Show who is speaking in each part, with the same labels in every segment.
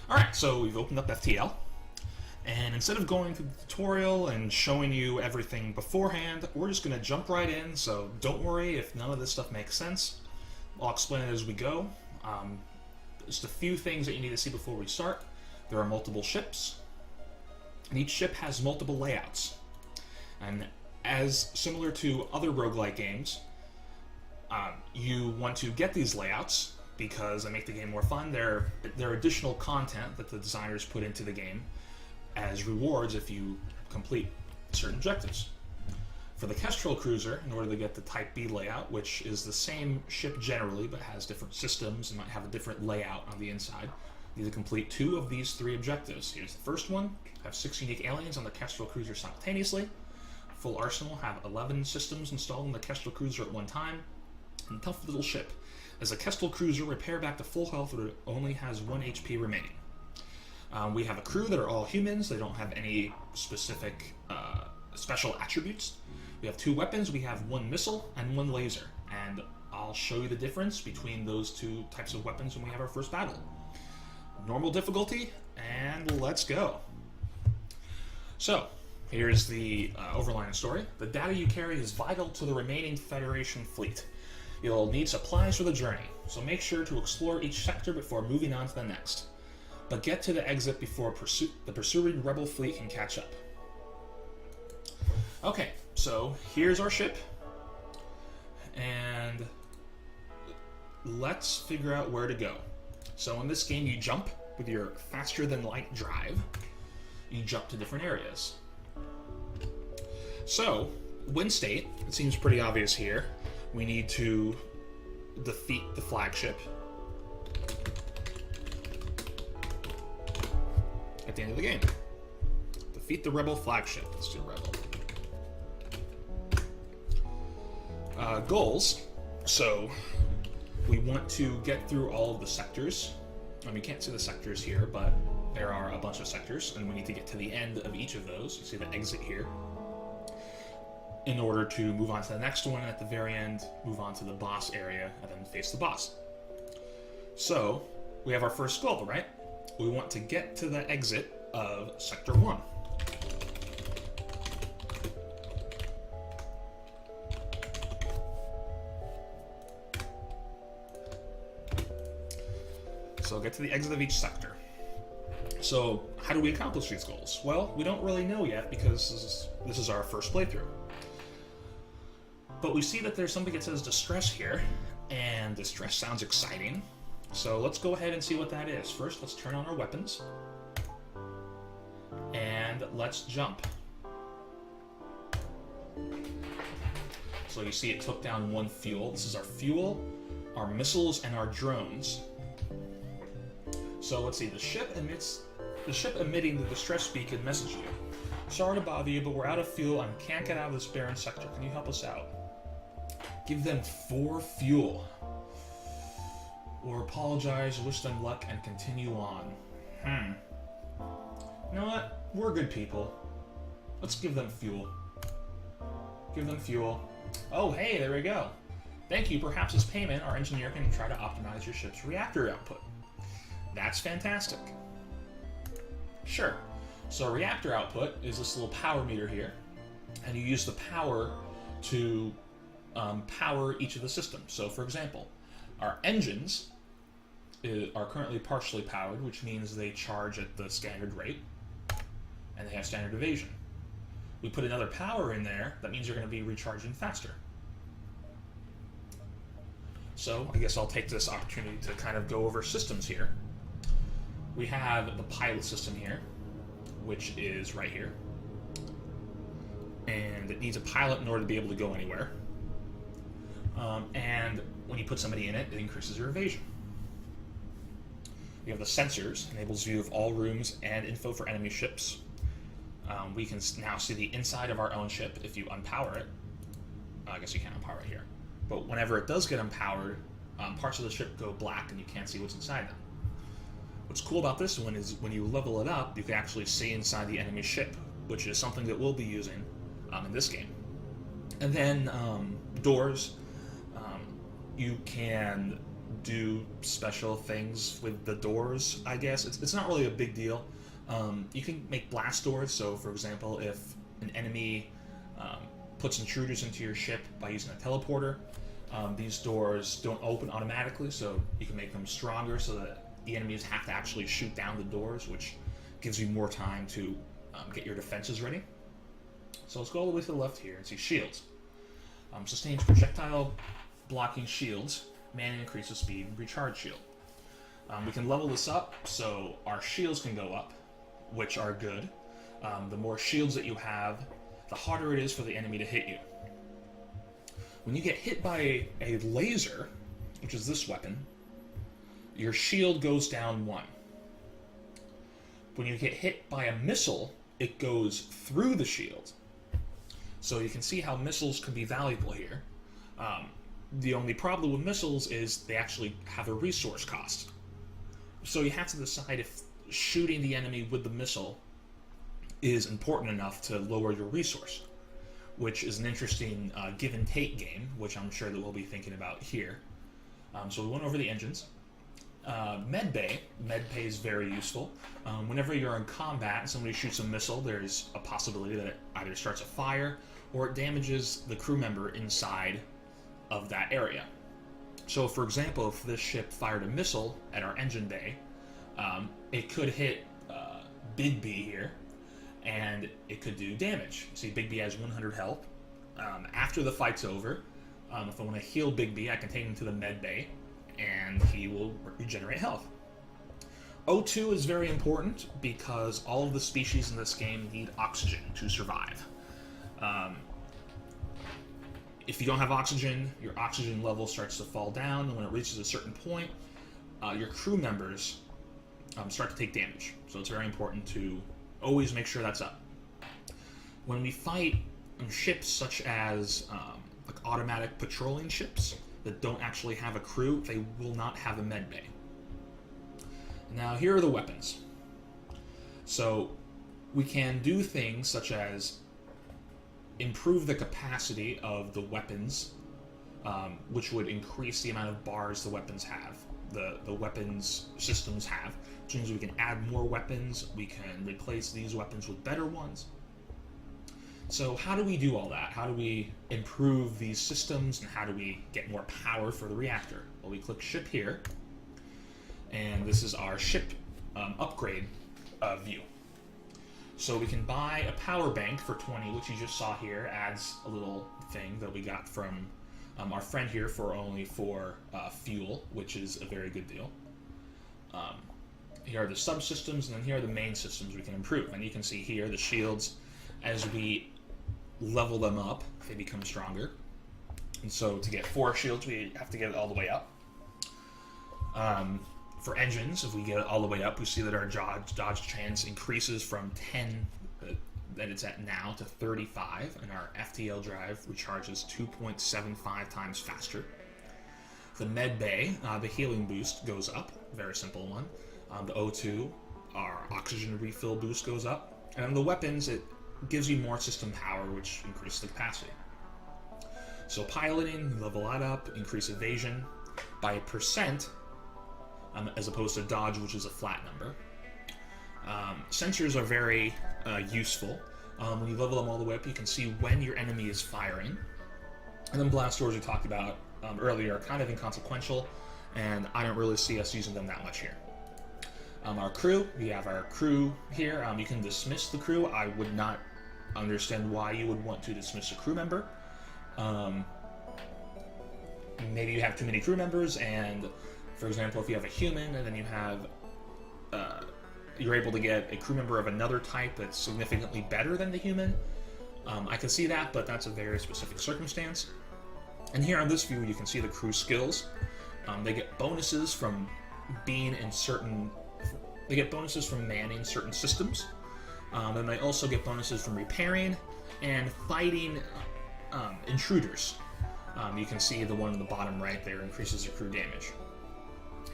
Speaker 1: Alright, so we've opened up FTL, and instead of going through the tutorial and showing you everything beforehand, we're just going to jump right in, so don't worry if none of this stuff makes sense. I'll explain it as we go. Just a few things that you need to see before we start. There are multiple ships, and each ship has multiple layouts. And as similar to other roguelike games, you want to get these layouts because they make the game more fun. They're additional content that the designers put into the game as rewards if you complete certain objectives. For the Kestrel cruiser, in order to get the Type B layout, which is the same ship generally but has different systems and might have a different layout on the inside, you need to complete 2 of these 3 objectives. Here's the first one: have 6 unique aliens on the Kestrel cruiser simultaneously. Full arsenal: have 11 systems installed on the Kestrel cruiser at one time. And tough little ship. As a Kestrel cruiser, repair back to full health, but it only has 1 HP remaining. We have a crew that are all humans. They don't have any specific special attributes. We have 2 weapons. We have 1 missile and 1 laser. And I'll show you the difference between those 2 types of weapons when we have our first battle. Normal difficulty, and let's go. So, here's the overlying story. The data you carry is vital to the remaining Federation fleet. You'll need supplies for the journey, so make sure to explore each sector before moving on to the next. But get to the exit before the pursuing Rebel fleet can catch up. Okay, so here's our ship, and let's figure out where to go. So in this game, you jump with your faster-than-light drive. You jump to different areas. So, win state, it seems pretty obvious here. We need to defeat the flagship at the end of the game. Defeat the Rebel flagship. Let's do Rebel. Goals. So, we want to get through all of the sectors. You can't see the sectors here, but there are a bunch of sectors, and we need to get to the end of each of those. You see the exit here, in order to move on to the next one, and at the very end, move on to the boss area, and then face the boss. So, we have our first goal, right? We want to get to the exit of Sector 1. So, get to the exit of each sector. So, how do we accomplish these goals? Well, we don't really know yet because this is our first playthrough. But we see that there's something that says distress here, and distress sounds exciting. So let's go ahead and see what that is. First, let's turn on our weapons, and let's jump. So you see it took down 1 fuel. This is our fuel, our missiles, and our drones. So let's see, the ship emitting the distress beacon message you. Sorry to bother you, but we're out of fuel and can't get out of this barren sector. Can you help us out? Give them 4 fuel. Or apologize, wish them luck, and continue on. You know what? We're good people. Let's give them fuel. Give them fuel. Oh, hey, there we go. Thank you. Perhaps as payment, our engineer can try to optimize your ship's reactor output. That's fantastic. Sure. So reactor output is this little power meter here, and you use the power to power each of the systems. So, for example, our engines are currently partially powered, which means they charge at the standard rate, and they have standard evasion. We put another power in there, that means you're going to be recharging faster. So, I guess I'll take this opportunity to kind of go over systems here. We have the pilot system here, which is right here. And it needs a pilot in order to be able to go anywhere. And when you put somebody in it, it increases your evasion. We have the sensors, enables view of all rooms and info for enemy ships. We can now see the inside of our own ship if you unpower it. I guess you can't unpower it here. But whenever it does get unpowered, parts of the ship go black and you can't see what's inside them. What's cool about this one is when you level it up, you can actually see inside the enemy ship, which is something that we'll be using in this game. And then doors, you can do special things with the doors, I guess. It's not really a big deal. You can make blast doors, so for example, if an enemy puts intruders into your ship by using a teleporter, these doors don't open automatically, so you can make them stronger so that the enemies have to actually shoot down the doors, which gives you more time to get your defenses ready. So let's go all the way to the left here and see shields. Sustains projectile blocking shields, mana increases speed, recharge shield. We can level this up so our shields can go up, which are good. The more shields that you have, the harder it is for the enemy to hit you. When you get hit by a laser, which is this weapon, your shield goes down 1. When you get hit by a missile, it goes through the shield. So you can see how missiles can be valuable here. The only problem with missiles is they actually have a resource cost. So you have to decide if shooting the enemy with the missile is important enough to lower your resource, which is an interesting give and take game, which I'm sure that we'll be thinking about here. So we went over the engines. Medbay is very useful. Whenever you're in combat and somebody shoots a missile, there's a possibility that it either starts a fire or it damages the crew member inside of that area. So for example, if this ship fired a missile at our engine bay, it could hit Big B here, and it could do damage. See, Big B has 100 health. After the fight's over, if I want to heal Big B, I can take him to the med bay, and he will regenerate health. O2 is very important because all of the species in this game need oxygen to survive. If you don't have oxygen, your oxygen level starts to fall down, and when it reaches a certain point, your crew members start to take damage. So it's very important to always make sure that's up. When we fight ships such as like automatic patrolling ships that don't actually have a crew, they will not have a med bay. Now here are the weapons. So we can do things such as improve the capacity of the weapons, which would increase the amount of bars the weapons have, the weapons systems have, which means we can add more weapons, we can replace these weapons with better ones. So how do we do all that? How do we improve these systems, and how do we get more power for the reactor? Well, we click ship here, and this is our ship upgrade view. So we can buy a power bank for 20, which you just saw here, adds a little thing that we got from our friend here for only for fuel, which is a very good deal. Here are the subsystems, and then here are the main systems we can improve. And you can see here the shields, as we level them up, they become stronger. And so to get 4 shields, we have to get it all the way up. For engines, if we get it all the way up, we see that our dodge chance increases from 10 that it's at now to 35, and our FTL drive recharges 2.75 times faster. The med bay, the healing boost goes up, very simple one. The O2, our oxygen refill boost goes up. And on the weapons, it gives you more system power, which increases the capacity. So piloting, level that up, increase evasion by a percent, as opposed to dodge, which is a flat number. Sensors are very useful. When you level them all the way up, you can see when your enemy is firing. And then blast doors we talked about earlier are kind of inconsequential, and I don't really see us using them that much here. Our crew, we have our crew here. You can dismiss the crew. I would not understand why you would want to dismiss a crew member. Maybe you have too many crew members, and for example, if you have a human and then you have you're able to get a crew member of another type that's significantly better than the human, I can see that, but that's a very specific circumstance. And here on this view, you can see the crew skills. They get bonuses from being in certain. They get bonuses from manning certain systems, and they also get bonuses from repairing and fighting intruders. You can see the one in the bottom right there increases your crew damage.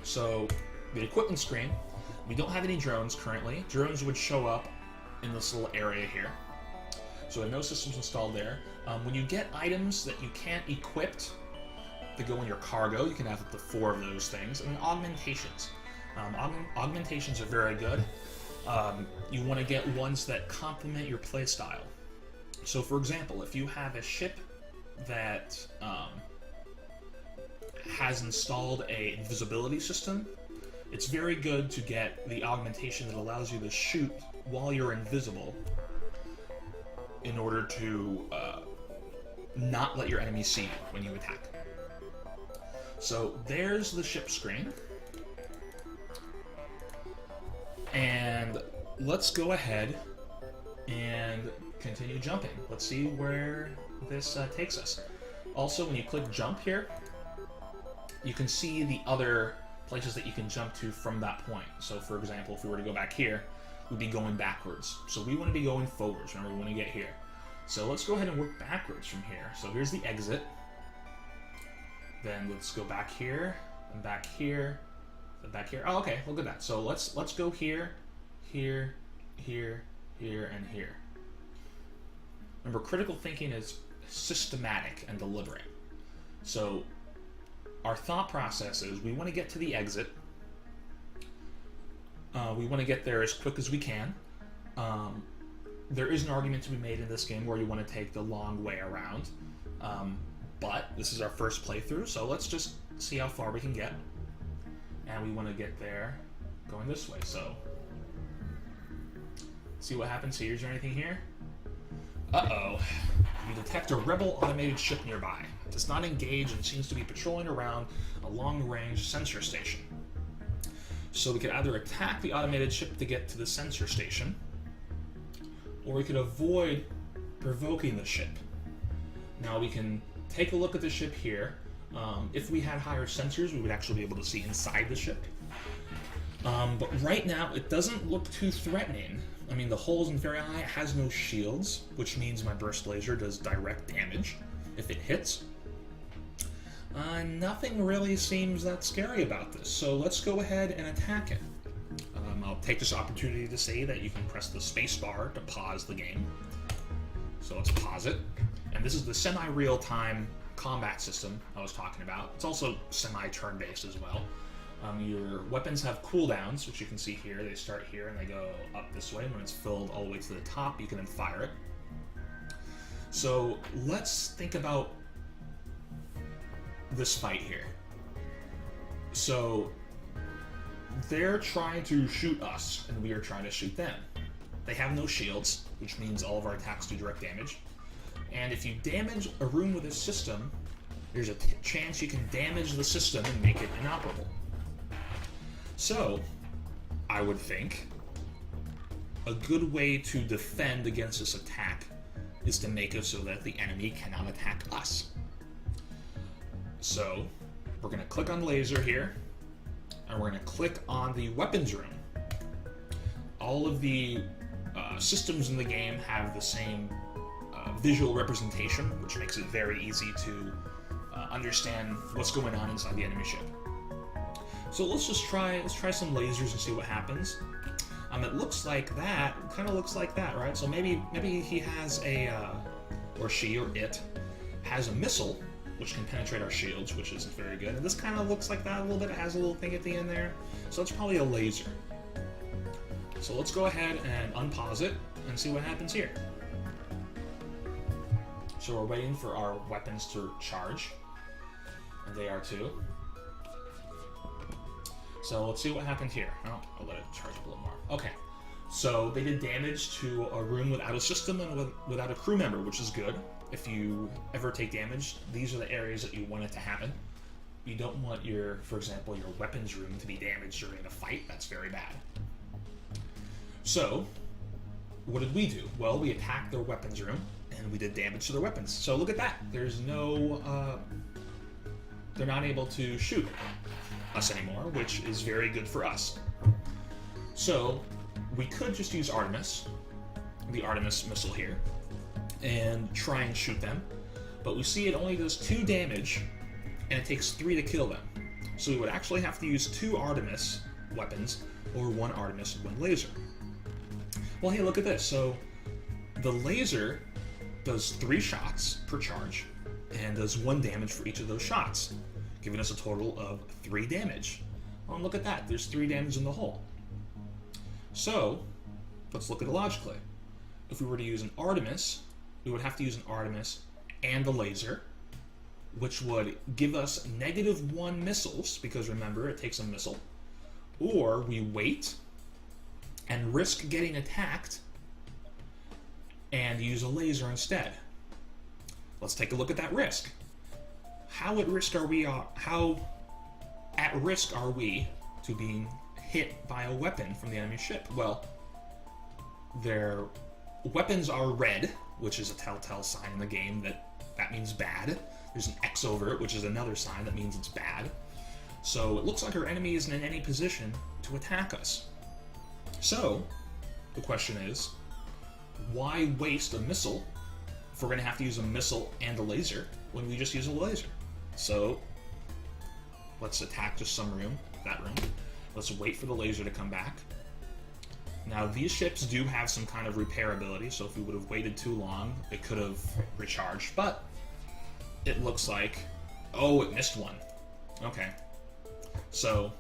Speaker 1: So the equipment screen, we don't have any drones currently. Drones would show up in this little area here. So we have no systems installed there. When you get items that you can't equip that go in your cargo. You can have up to 4 of those things. And augmentations. Augmentations are very good. You want to get ones that complement your playstyle. So, for example, if you have a ship that has installed a invisibility system, it's very good to get the augmentation that allows you to shoot while you're invisible in order to not let your enemies see you when you attack. So there's the ship screen. And let's go ahead and continue jumping. Let's see where this takes us. Also, when you click jump here, you can see the other places that you can jump to from that point. So for example, if we were to go back here, we'd be going backwards. So we want to be going forwards. Remember, we want to get here. So let's go ahead and work backwards from here. So here's the exit. Then let's go back here, and back here, and back here. Oh, okay, look at that. So let's go here, here, here, here, and here. Remember, critical thinking is systematic and deliberate. So our thought process is we want to get to the exit. We want to get there as quick as we can. There is an argument to be made in this game where you want to take the long way around. But this is our first playthrough, so let's just see how far we can get. And we want to get there going this way, so see what happens here. Is there anything here? Uh-oh. You detect a rebel automated ship nearby. It does not engage and seems to be patrolling around a long-range sensor station. So we could either attack the automated ship to get to the sensor station, or we could avoid provoking the ship. Now we can take a look at the ship here. If we had higher sensors, we would actually be able to see inside the ship. But right now, it doesn't look too threatening. I mean, the hull isn't very high, it has no shields, which means my burst laser does direct damage if it hits. Nothing really seems that scary about this, so let's go ahead and attack it. I'll take this opportunity to say that you can press the space bar to pause the game. So let's pause it. And this is the semi-real-time combat system I was talking about. It's also semi-turn-based as well. Your weapons have cooldowns, which you can see here. They start here and they go up this way. When it's filled all the way to the top, you can then fire it. So let's think about this fight here. So they're trying to shoot us, and we are trying to shoot them. They have no shields, which means all of our attacks do direct damage. And if you damage a room with a system, there's a chance you can damage the system and make it inoperable. So, I would think a good way to defend against this attack is to make it so that the enemy cannot attack us. So, we're going to click on laser here, and we're going to click on the weapons room. All of the systems in the game have the same visual representation, which makes it very easy to understand what's going on inside the enemy ship. So let's try some lasers and see what happens. It looks like that, kind of looks like that, right? So maybe he has a, or she or it has a missile, which can penetrate our shields, which isn't very good. And this kind of looks like that a little bit. It has a little thing at the end there. So it's probably a laser. So let's go ahead and unpause it and see what happens here. So we're waiting for our weapons to charge, and they are too. So let's see what happened here. Oh, I'll let it charge up a little more. Okay, so they did damage to a room without a system and without a crew member, which is good. If you ever take damage, these are the areas that you want it to happen. You don't want your, for example, your weapons room to be damaged during a fight. That's very bad. So, what did we do? Well, we attacked their weapons room, and we did damage to their weapons. So look at that. There's no, they're not able to shoot us anymore, which is very good for us. So we could just use Artemis, the Artemis missile here, and try and shoot them. But we see it only does 2 damage, and it takes 3 to kill them. So we would actually have to use 2 Artemis weapons, or 1 Artemis, 1 laser. Well, hey, look at this. So the laser does 3 shots per charge, and does 1 damage for each of those shots, giving us a total of 3 damage. Oh, and look at that, there's 3 damage in the hole. So, let's look at it logically. If we were to use an Artemis, we would have to use an Artemis and a laser, which would give us -1 missiles, because remember, it takes a missile. Or we wait and risk getting attacked and use a laser instead. Let's take a look at that risk. How at risk are we to being hit by a weapon from the enemy ship? Well, their weapons are red, which is a telltale sign in the game that means bad. There's an X over it, which is another sign that means it's bad. So it looks like our enemy isn't in any position to attack us. So the question is, why waste a missile if we're going to have to use a missile and a laser when we just use a laser? So let's attack just that room. Let's wait for the laser to come back. Now these ships do have some kind of repairability, so if we would have waited too long, it could have recharged, but it looks like, oh, it missed one. Okay. So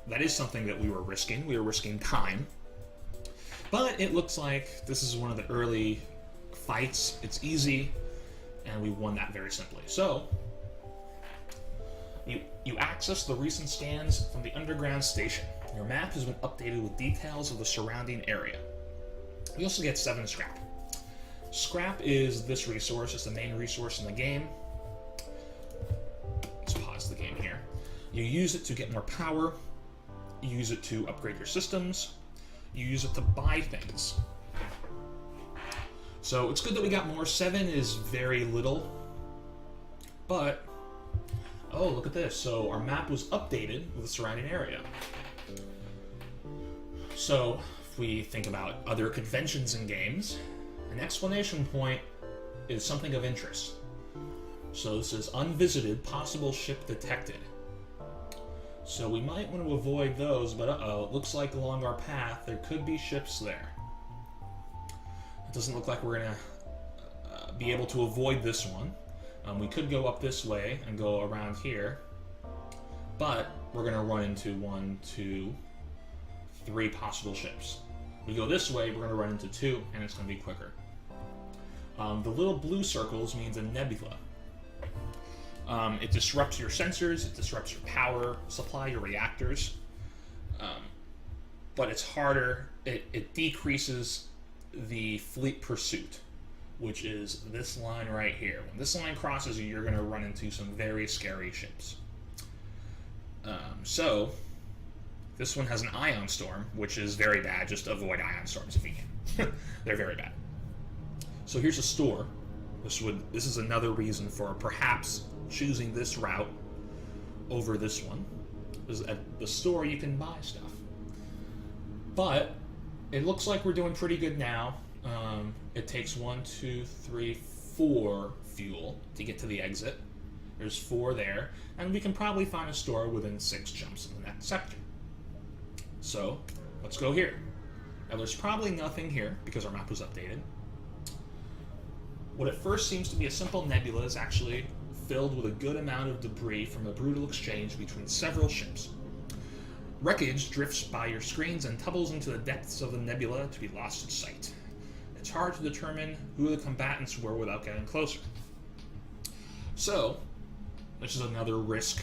Speaker 1: that is something that we were risking. We were risking time. But it looks like this is one of the early fights. It's easy, and we won that very simply. So you access the recent scans from the underground station. Your map has been updated with details of the surrounding area. You also get 7 scrap. Scrap is this resource. It's the main resource in the game. Let's pause the game here. You use it to get more power. You use it to upgrade your systems. You use it to buy things. So it's good that we got more. 7 is very little. But, oh, look at this. So our map was updated with the surrounding area. So if we think about other conventions in games, an exclamation point is something of interest. So this is unvisited, possible ship detected. So we might want to avoid those, but uh-oh, it looks like along our path there could be ships there. It doesn't look like we're going to be able to avoid this one. We could go up this way and go around here, but we're going to run into 1, 2, 3 possible ships. We go this way, we're going to run into 2, and it's going to be quicker. The little blue circles means a nebula. It disrupts your sensors, it disrupts your power supply, your reactors, but it's harder. It decreases the fleet pursuit, which is this line right here. When this line crosses you, you're going to run into some very scary ships. So this one has an ion storm, which is very bad. Just avoid ion storms if you can. They're very bad. So here's a store. This is another reason for perhaps choosing this route over this one. Because at the store you can buy stuff. But it looks like we're doing pretty good now. It takes 1, 2, 3, 4 fuel to get to the exit. There's 4 there, and we can probably find a store within 6 jumps in the next sector. So let's go here. Now there's probably nothing here because our map was updated. What at first seems to be a simple nebula is actually filled with a good amount of debris from a brutal exchange between several ships. Wreckage drifts by your screens and tumbles into the depths of the nebula to be lost at sight. It's hard to determine who the combatants were without getting closer. So, this is another risk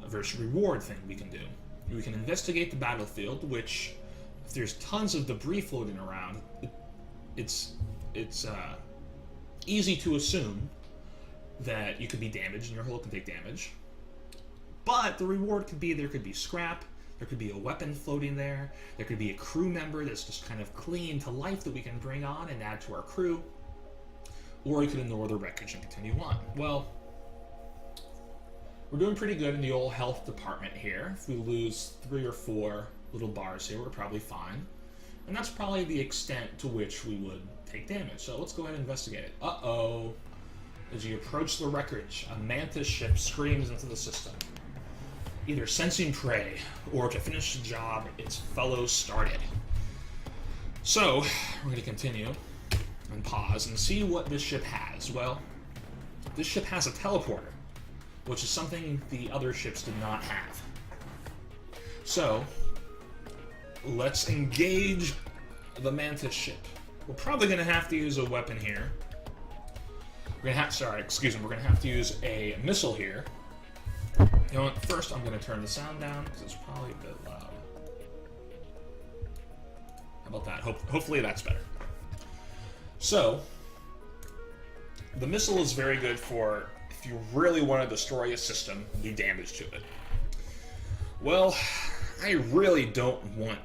Speaker 1: versus reward thing we can do. We can investigate the battlefield, which, if there's tons of debris floating around, it's easy to assume that you could be damaged and your hull can take damage. But the reward could be there could be scrap, there could be a weapon floating there, there could be a crew member that's just kind of clinging to life that we can bring on and add to our crew, or you could ignore the wreckage and continue on. Well, we're doing pretty good in the old health department here. If we lose 3 or 4 little bars here, we're probably fine. And that's probably the extent to which we would take damage. So let's go ahead and investigate it. Uh-oh. As you approach the wreckage, a mantis ship screams into the system, either sensing prey or to finish the job its fellows started. So, we're going to continue and pause and see what this ship has. Well, This ship has a teleporter, which is something the other ships did not have. So, let's engage the Mantis ship. We're probably going to have to use a weapon here. We're going to have to use a missile here. You know what, first I'm going to turn the sound down, because it's probably a bit loud. How about that? Hopefully that's better. So, the missile is very good for if you really want to destroy a system, do damage to it. Well, I really don't want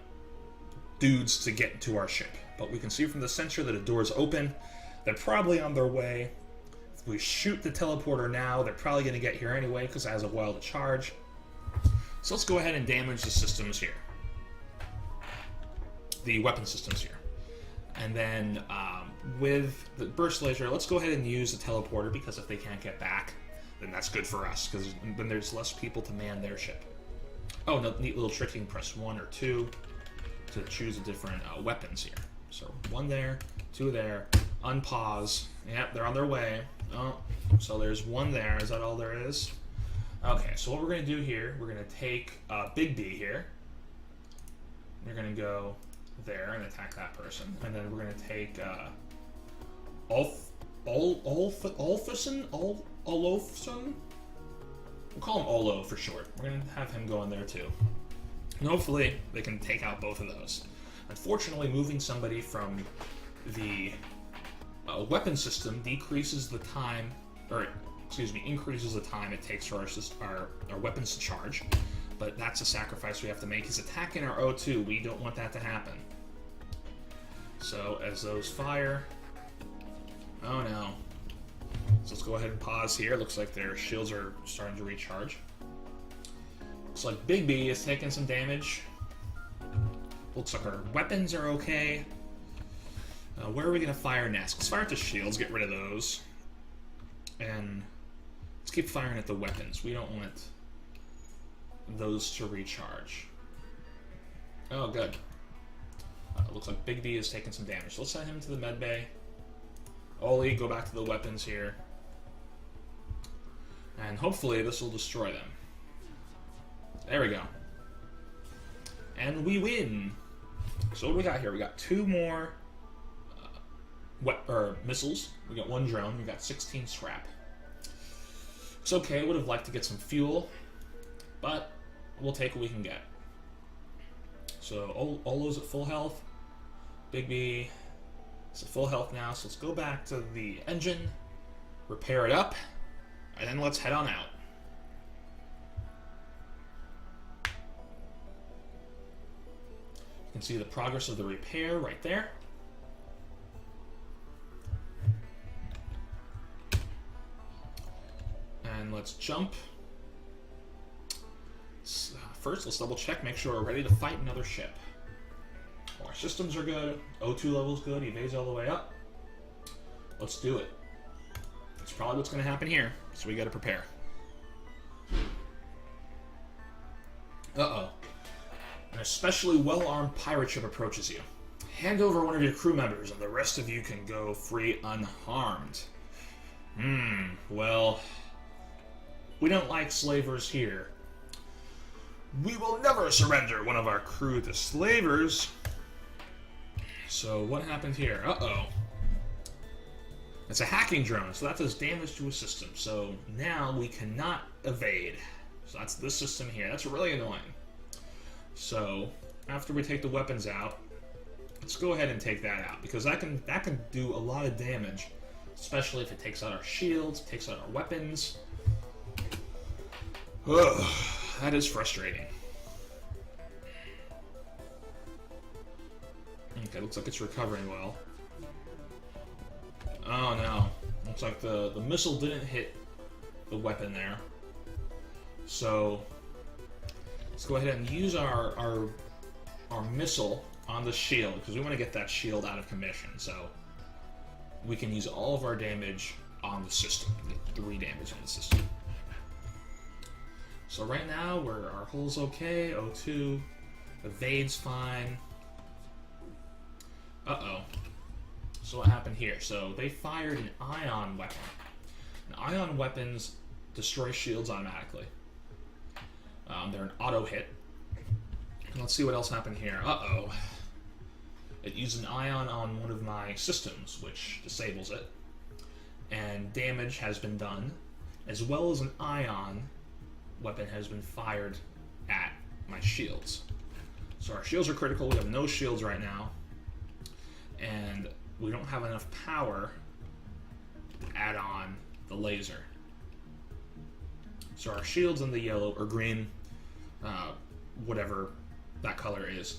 Speaker 1: dudes to get into our ship, but we can see from the sensor that a door is open. They're probably on their way. If we shoot the teleporter now, they're probably going to get here anyway because it has a while to charge. So let's go ahead and damage the systems here. The weapon systems here. And then with the burst laser, let's go ahead and use the teleporter because if they can't get back, then that's good for us because then there's less people to man their ship. Oh, no, neat little trick. You can press 1 or 2 to choose the different weapons here. So 1 there, 2 there, unpause. Yep, they're on their way. Oh, so there's 1 there. Is that all there is? Okay, so what we're going to do here, we're going to take Big B here. We're going to go there and attack that person. And then we're going to take Olofsson? We'll call him Olo for short. We're going to have him go in there too. And hopefully they can take out both of those. Unfortunately, moving somebody from the weapon system decreases the time, or excuse me, increases the time it takes for our weapons to charge. But that's a sacrifice we have to make. He's attacking our O2. We don't want that to happen. So as those fire... Oh no. So let's go ahead and pause here. Looks like their shields are starting to recharge. Looks like Big B is taking some damage. Looks like our weapons are okay. Where are we going to fire next? Let's fire at the shields, get rid of those. And let's keep firing at the weapons. We don't want those to recharge. Oh, good. Looks like Big B is taking some damage. So let's send him to the med bay. Oli, go back to the weapons here. And hopefully this will destroy them. There we go. And we win. So what do we got here? We got 2 more missiles. We got 1 drone. We got 16 scrap. It's okay. Would have liked to get some fuel, but we'll take what we can get. So Olo's at full health. Big B is at full health now. So let's go back to the engine, repair it up, and then let's head on out. You can see the progress of the repair right there. And let's jump. First, let's double check, make sure we're ready to fight another ship. Well, our systems are good. O2 level's good. Evades all the way up. Let's do it. That's probably what's going to happen here. So we got to prepare. Uh-oh. An especially well-armed pirate ship approaches you. Hand over one of your crew members, and the rest of you can go free unharmed. Well, we don't like slavers here. We will never surrender one of our crew to slavers. So what happened here? Uh-oh. It's a hacking drone, so that does damage to a system. So now we cannot evade. So that's this system here. That's really annoying. So after we take the weapons out, let's go ahead and take that out, because that can do a lot of damage, especially if it takes out our shields, takes out our weapons. Ugh, that is frustrating. Okay, looks like it's recovering well. Oh no. Looks like the missile didn't hit the weapon there. So let's go ahead and use our missile on the shield, because we want to get that shield out of commission. So we can use all of our damage on the system. Get 3 damage on the system. So right now, our hull's okay. O2. Evade's fine. Uh-oh. So what happened here? So they fired an ion weapon. And ion weapons destroy shields automatically. They're an auto hit. And let's see what else happened here. Uh-oh. It used an ion on one of my systems, which disables it. And damage has been done, as well as an ion weapon has been fired at my shields. So our shields are critical. We have no shields right now. And we don't have enough power to add on the laser. So our shields in the yellow or green, whatever that color is,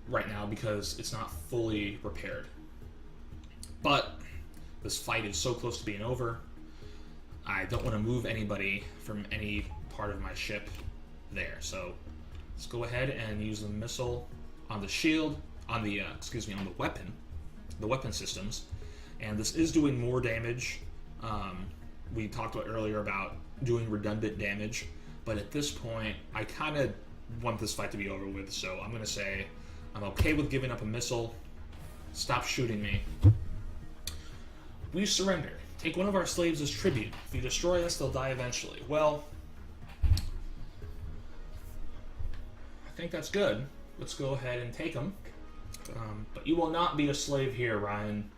Speaker 1: right now because it's not fully repaired. But this fight is so close to being over. I don't want to move anybody from any part of my ship there. So let's go ahead and use the missile on the shield, on the on the weapon systems, and this is doing more damage. We talked about earlier about doing redundant damage, but at this point, I kind of want this fight to be over with. So I'm going to say I'm okay with giving up a missile. Stop shooting me. We surrender. Take one of our slaves as tribute. If you destroy us, they'll die eventually. Well, I think that's good. Let's go ahead and take them. But you will not be a slave here, Ryan.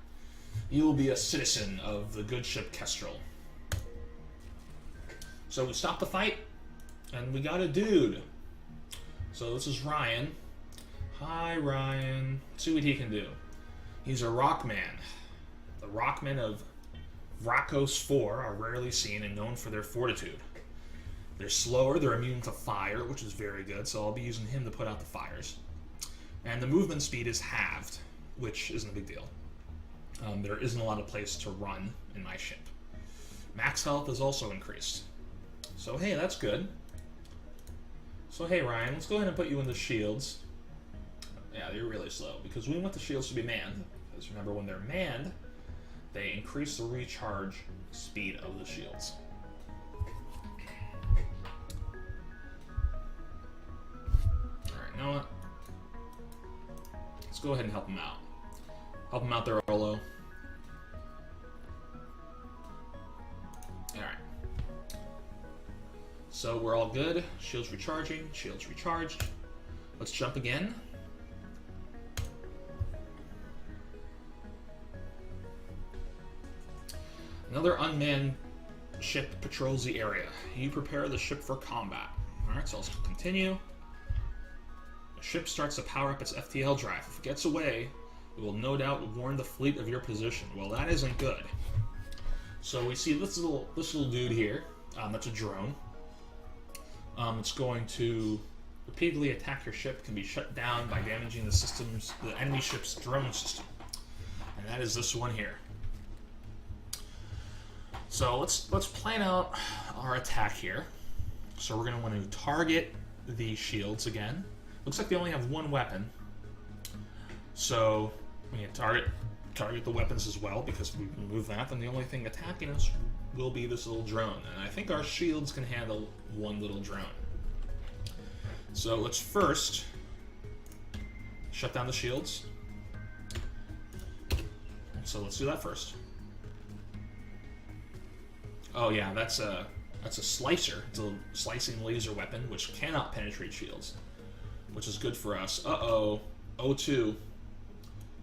Speaker 1: You will be a citizen of the good ship Kestrel. So we stopped the fight, and we got a dude. So this is Ryan. Hi, Ryan. Let's see what he can do. He's a rockman. The rockmen of Vrakos 4 are rarely seen and known for their fortitude. They're slower, they're immune to fire, which is very good, so I'll be using him to put out the fires. And the movement speed is halved, which isn't a big deal. There isn't a lot of place to run in my ship. Max health is also increased. So hey, that's good. So hey Ryan, let's go ahead and put you in the shields. Yeah, you're really slow, because we want the shields to be manned. Because remember, when they're manned, they increase the recharge speed of the shields. Alright, you know what? Let's go ahead and help them out. Help them out there, Olo. Alright. So we're all good. Shields recharging. Shields recharged. Let's jump again. Another unmanned ship patrols the area. You prepare the ship for combat. Alright, so let's continue. The ship starts to power up its FTL drive. If it gets away, it will no doubt warn the fleet of your position. Well, that isn't good. So we see this little dude here. That's a drone. It's going to repeatedly attack your ship. Can be shut down by damaging the enemy ship's drone system. And that is this one here. So let's plan out our attack here. So we're going to want to target the shields again. Looks like they only have one weapon. So we need to target the weapons as well, because if we remove that, then the only thing attacking us will be this little drone. And I think our shields can handle one little drone. So let's first shut down the shields. So let's do that first. Oh yeah, that's a slicer. It's a slicing laser weapon which cannot penetrate shields, which is good for us. Uh-oh, O2.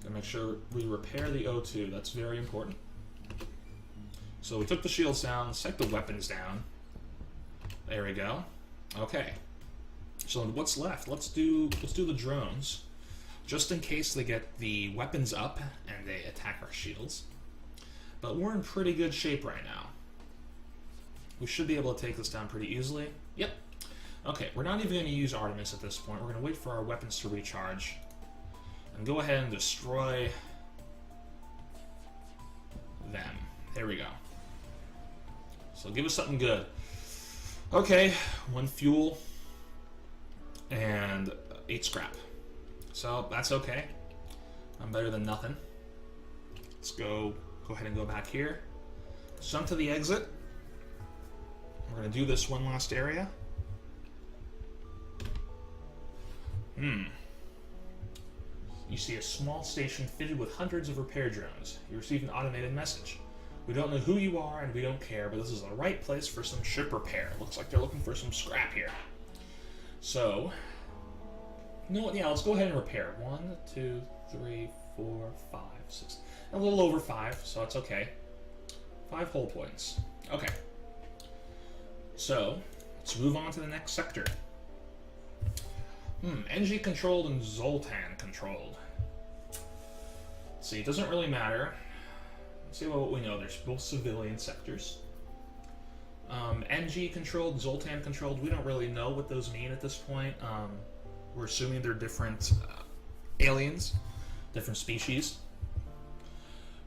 Speaker 1: Gotta make sure we repair the O2. That's very important. So we took the shields down. Let's take the weapons down. There we go. Okay. So what's left? Let's do the drones, just in case they get the weapons up and they attack our shields. But we're in pretty good shape right now. We should be able to take this down pretty easily. Yep. Okay, we're not even going to use Artemis at this point. We're going to wait for our weapons to recharge. And go ahead and destroy them. There we go. So give us something good. Okay, 1 fuel and 8 scrap. So that's okay. I'm better than nothing. Let's go ahead and go back here. Jump to the exit. We're going to do this one last area. You see a small station fitted with hundreds of repair drones. You receive an automated message. We don't know who you are and we don't care, but this is the right place for some ship repair. Looks like they're looking for some scrap here. So, you know what? Yeah, let's go ahead and repair. 1, 2, 3, 4, 5, 6. A little over 5, so it's okay. 5 hull points. Okay. So, let's move on to the next sector. NG controlled and Zoltan controlled. Let's see, it doesn't really matter. Let's see what we know. There's both civilian sectors. NG controlled, Zoltan controlled. We don't really know what those mean at this point. We're assuming they're different aliens, different species.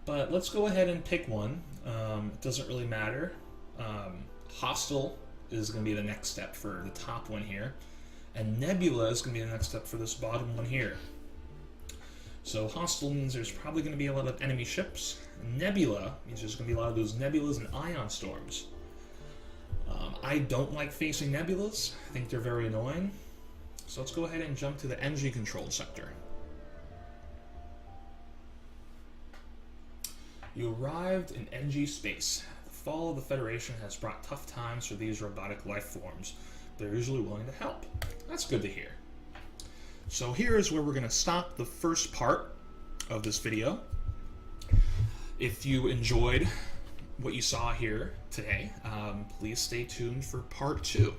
Speaker 1: But let's go ahead and pick one. It doesn't really matter. Hostile is going to be the next step for the top one here. And Nebula is going to be the next step for this bottom one here. So hostile means there's probably going to be a lot of enemy ships. Nebula means there's going to be a lot of those nebulas and ion storms. I don't like facing nebulas. I think they're very annoying. So let's go ahead and jump to the NG controlled sector. You arrived in NG space. The fall of the Federation has brought tough times for these robotic life forms. They're usually willing to help. That's good to hear. So here is where we're going to stop the first part of this video. If you enjoyed what you saw here today, please stay tuned for part 2.